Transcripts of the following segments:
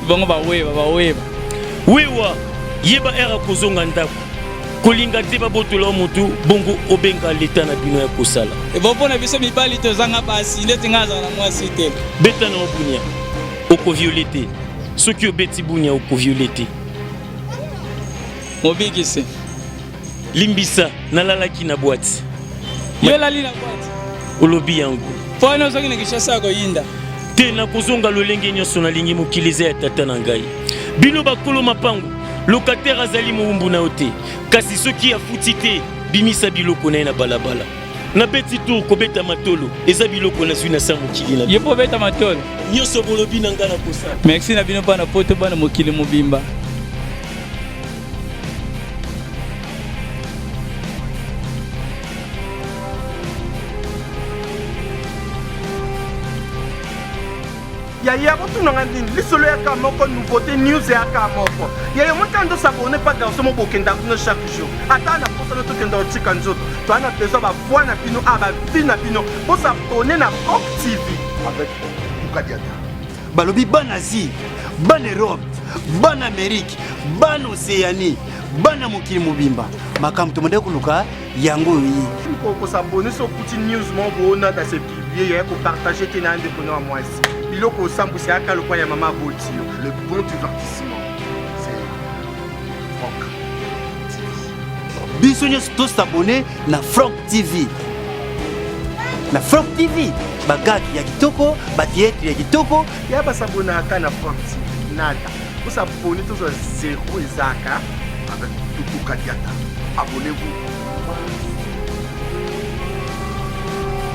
Bongo ba weba. Wewa yeba era kozonga ndako. Kolinga te babotola mutu bongo obenga leta na bino ya kosala. E bopona biso mibali tozanga basi ndeti ngaza na mwasi te. Beta na obunya oko violete. Soki obeti bunya oko violete. Mobikisi. Limbisa nalalaki na boîte. Yela lina boîte. Olobi yangu. Pona soki nekishasa ko yinda. Te na kozonga lolenge nyoso na lingi mokilize ya tata na ngai. Bino bakolo mapangu. Locataire azali muumbu na ote. Kasi soki afuti te bimisa biloko na balabala. Na beti tour kobeta matolo. Eza biloko na zwi na sa mokili na. Yepo beta matolo. Nyoso bolobi na ngana kosa. Merci na bino bana poto bana mokili mobimba. Yaya botu nangandini lisolo ya kamoko nouveauté news ya kamoko. Yaya motando s'abonner pas dans ce mot bokenda kuno chaque jour. Ata na posa no tokenda otika nzoto. To ana besoin ba voix na bino aba vie na bino. Pour s'abonner na Frog TV avec Mukadiata. Balobi ban Asie, ban Europe, ban Amérique, ban Océanie, ban mokili mobimba. Makambo to mode kuluka yango yi. Pour s'abonner sur petit news mon bona dans ce publier ya ko partager tena ndeko na mwasi. Biloko sambu c'est aka lokwa ya mama Boti. Le bon divertissement c'est Frog TV. Biso nyos to s'abonner na Frog TV. Na Frog TV bagaki ya kitoko, batietri ya kitoko, ya basabona aka na Frog TV. Nada. Pour s'abonner toujours zéro ezaka avec tout Kadiata. Abonnez-vous.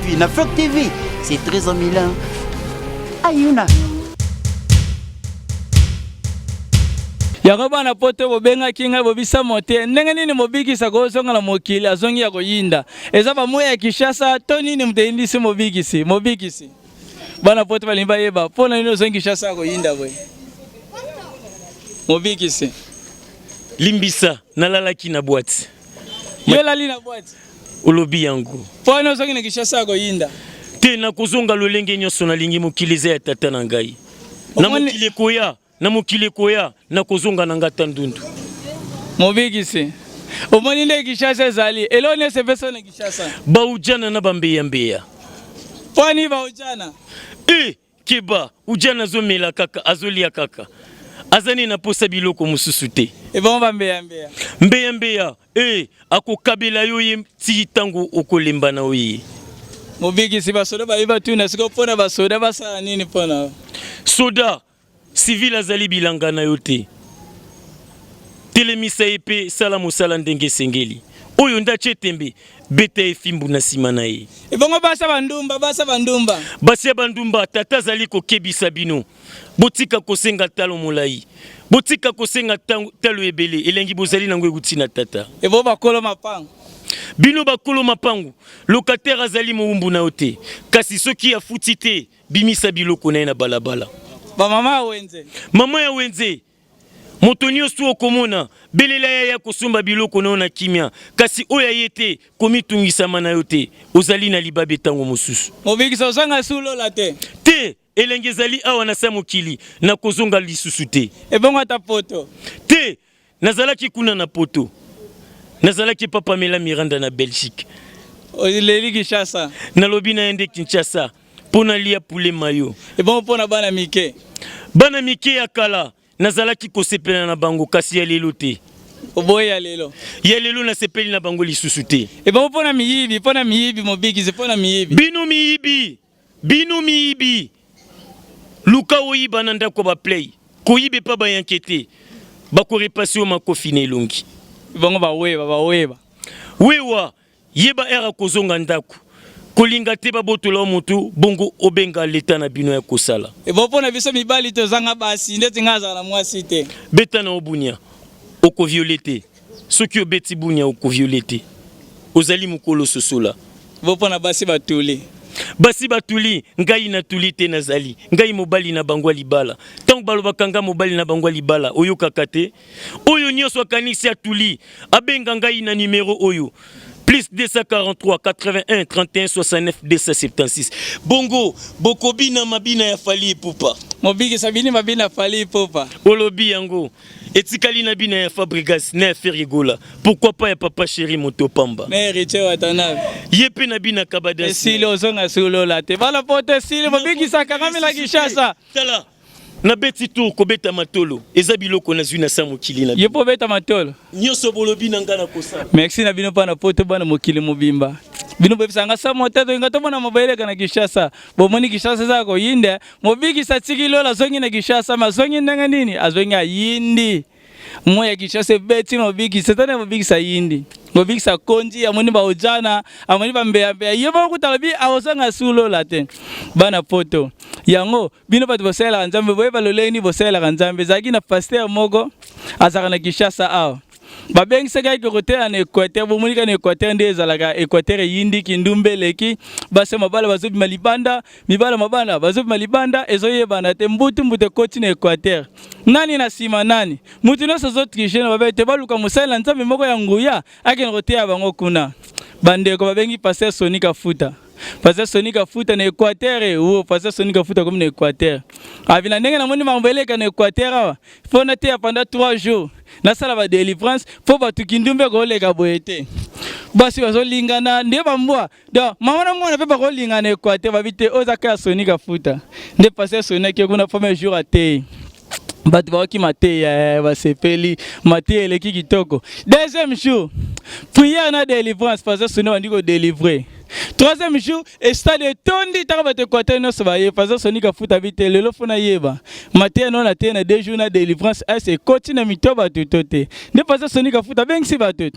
Puis na Frog TV, c'est très en Milan. Ayuna. Yako bana poto bobenga kinga bobisa mote ndenge nini mobikisa kozonga na mokili azongi ya koyinda eza ba moya ya Kishasa to nini mteindisi mobikisi bana poto balimba yeba pona nini ozongi Kishasa koyinda boy mobikisi limbisa nalalaki na boîte. Yela lina boîte. Olobi yangu. Pona ozongi na Kishasa koyinda. Te na kozonga lolenge nyoso na lingi mokilize ya tata na ngai. Na mokile koya na kozonga na ngata ndundu. Mobikisi. Omoni nde Kishasa zali. Elone se peso na Kishasa. Baujana na bambeya. Poni baujana. Keba ujana zomela kaka azolia kaka. Azani na posa biloko mususu te. Bon bambeya. Mbeya. Akokabela yo ye ti tango okolemba na oyi. Mobikisi basoda baiba tuna siko pona basoda basa nini pona. Soda civil azali bilanga na yote. Telemisa epe sala musala ndenge sengeli. Oyo ndache tembe beta efimbu na sima na ye. Bongo basa bandumba. Basi bandumba tata zali ko kebisa bino. Botika kosenga talo molai. Botika kosenga talo ebele elengi bozali na ngwe gutina tata. Ebo bakolo mapangu. Bino bakolo mapangu locataire azali muumbu na ote. Kasi soki afuti te bimisa biloko na balabala. Ba mama wenze. Mama ya wenze. Motonio su okomona belela ya kosomba biloko na kimia. Kasi oya yete komitungisa mana yote. Ozali na libabe tango mosusu. Mobikisa ozanga sulo la te. Te elengezali awa na samokili na kozonga lisusu te. Ebongo ata poto. Te nazalaki kuna na poto. Nazalaki papa Mela Miranda na Belgique. Leli Kishasa. Nalobi na ende Kinshasa. Pona lia poulet mayo. Bon pona bana mike. Bana mike ya kala. Nazalaki kosepela na bango kasi ya lelo te. Oboye ya lelo. Ya lelo na sepeli na bango lisusu te. Bon pona miyibi mobikisi pona miyibi. Bino miyibi. Luka oyiba na ndako ba play. Koyibe pa ba yankete. Bako repasser o makofi na elongi. Bongo ba weba. Wewa yeba era kozonga ndako. Kolinga te babotola mutu bongo obenga leta na bino ya kosala. Bopona biso mibali tozanga basi ndeti ngaza na mwasi te. Beta na obunya oko violete. Soki obeti bunya oko violete. Ozali mukolo sosola. Bopona basi batuli. Basi batuli ngai na tuli te nazali. Ngai mobali na bangwa libala. Tango balobakanga mobali na bangwa libala oyo kakate. Oyo nyoso akanisi atuli abenga ngai na numero oyo. plus 243 81 31 69 276. Bongo bokobina mabina ya fali pupa Mobiki sabini mabina fali pupa olobi yango etikali na bina ya Fabregas na Ferigola. Pourquoi pas ya papa chéri Motopamba mais riche watana yepe na bina Kabada sile ozonga sulo la te bala pote sile mobiki sakanga la Kishasa tala na beti tour ko beta matolo eza biloko na zuna sa mokili na yepo beta matolo nyoso bolobi na ngana kosa merci na bino pa na pote bana mokili mobimba bino bebisanga sa moteto inga tomona mobile kana Kishasa bomoni Kishasa za ko yinde mobiki sa tikilo la zongi na Kishasa mazongi ndanga nini azongi yindi moya Kishasa beti mobiki setana mobiki sa yindi mobiki sa konji amoni ba ojana amoni ba mbeya yebo kutalabi awosanga sulo la te bana poto yango bino batu bosela nzambe boye baloleni bosela nzambe zaki na pasteur mogo azaka na Kishasa aw babengi seka côté en Équateur bomonika na Équateur nde ezalaka Équateur yindi kindumbe leki base mabala bazobi malibanda mibala mabanda bazobi malibanda ezoyebana te mbutu koti na Équateur nani na sima nani mutu no sozo tricher na babete baluka musala nzambe moko ya nguya akene côté ya bango kuna bandeko babengi pasteur Sonika Futa Pasteur Sonika Futa na Équateur ou Pasteur Sonika Futa comme na Équateur avina ndenge na moni mambeleka na Équateur fona te pendant 3 jours na sala ba délivrance fo batu kindumbe ko leka boyete basi bazolingana nde bambwa da mama na mwana pe bakolingana Équateur babite ozaka Sonika Futa nde Pasteur Sonika kuna premier jour ate batu baoki mate basepeli mate eleki kitoko deuxième jour prière na délivrance Pasteur Sonika ndiko délivrer. Troisième jour, stade tondi tarabate Équateur no sabaye Pasteur Sonika Futa bite lelo fona yeba matin non na te na 2 jours na délivrance c'est continue mitoba tutote ne Pasteur Sonika Futa bengsi batut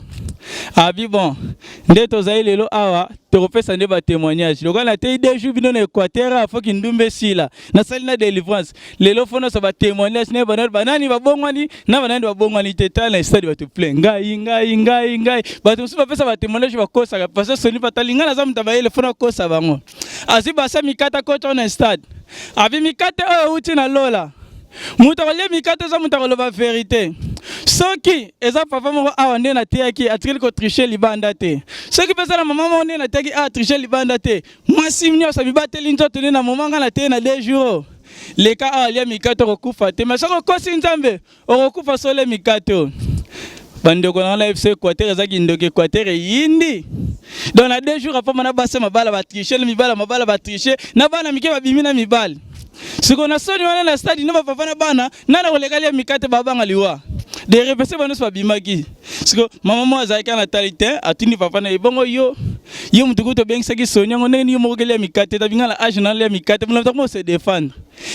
abi bon nde tozayi lelo awa tokopesa nde ba témoignage lokana te 2 jours bino na Équateur afoki ndumbe sila na sali na délivrance lelo fona so ba témoignage ne banani babongwani na banani babongwani te tala stade batu plein ngai batu so bapesa ba témoignage bakosa Pasteur Sonika talinga na mtabayele fona kosa bango aziba sa mikata koto na stade abi mikate uti na lola muta wale mikate za muta koloba vérité soki eza papa moko awa nde na teyaki atikeli ko tricher libanda te soki pesa na mama moko nde na teyaki tricher libanda te mwasi nyonso bibateli nzoto nde na momanga na te na 2 jours leka awa lia mikate kokufa te mais soko kosi nzambe okokufa sole mikate bandeko na la FC Équateur ezaki ndoke Équateur yindi donc na 2 jours après mana basa mabala ba tricher mabala ba tricher na bana mike babimi na mibali siko na soni wana na stade no papa na bana na kolekalia mikate babanga liwa de repese bano so bimaki siko mama mo azaka na talite atini papa na ibongo yo mutukuto bengisa ki sonya ngone ni mo kelia mikate ta bingala age na lia mikate mna mo se défendre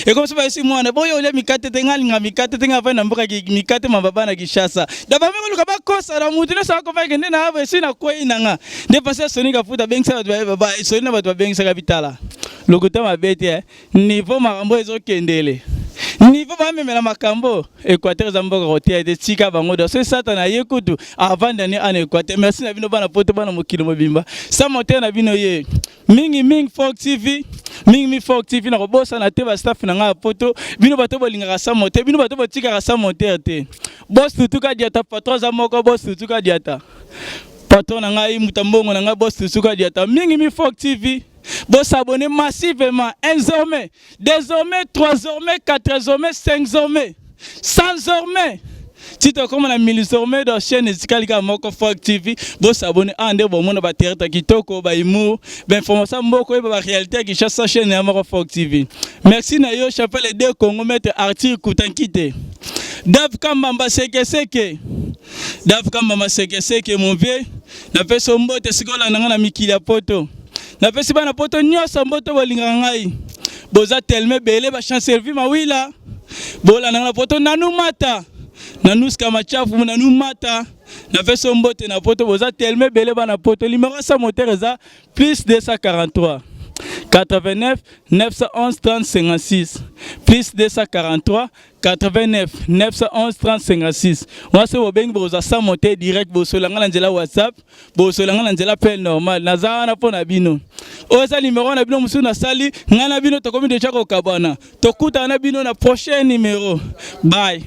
et comme ça ba esi mwana boyo lia mikate tengali nga mikate tenga fa na mboka ki mikate mababa na Kishasa da ba mengo luka ba kosa na mutu no sa ko fa kende na ave sina ko inanga de Pasteur Sonika Futa bengisa ba soina ba bengisa kapitala lokuta mabete niveau makambo ezokendele niveau ba memela makambo Équateur zamboka rotia de tika bango do so satana yekutu avant d'année en Équateur merci na bino bana poto bana mokili mobimba sa moteur na bino ye mingi Folk TV mingi Folk TV na kobosa na te ba staff na nga poto bino bato bolingaka sa moteur bino bato botika sa moteur te boss tutuka diata patron za moko boss tutuka diata patron na ngai mutambongo na nga boss tutuka diata mingi Folk TV. Bon, s'abonner massivement, 1 homais, 2 homais, 3 homais, 4 homais, 5 homais, 100 homais. Si tu as comme la 1000 homais dans la chaîne Zikalika Moko Folk TV, bon s'abonner à Ande, bon, mon abatteur, Kitoko, Baïmou, ben, information, Moko, et la réalité qui chasse sa chaîne Moko Folk TV. Merci, Nayo, j'appelle les 2 Congomais, Arthur Koutankite. Dav Kambamba Seke. Dav Kambamba Seke, mon vieux, n'a pas son mot, t'es seconde, n'a mikili à poto. Na pesi bana poto nyoso mboto bolinga ngai boza telme bele ba chance servi mawila bola na poto nanu mata nanu ska machafu nanu mata na pesi mbote na poto boza telme bele bana poto numéro sa moteur eza plus 243 89 911 30 56 plus 243 89 911 30 56. Moi c'est au beng boza sa monter direct bo solanga na nzela WhatsApp bo solanga na nzela appel normal naza na pona bino oza numéro na bino musu na sali ngana bino to komi deja ko kabana to kuta na bino na prochain numéro bye.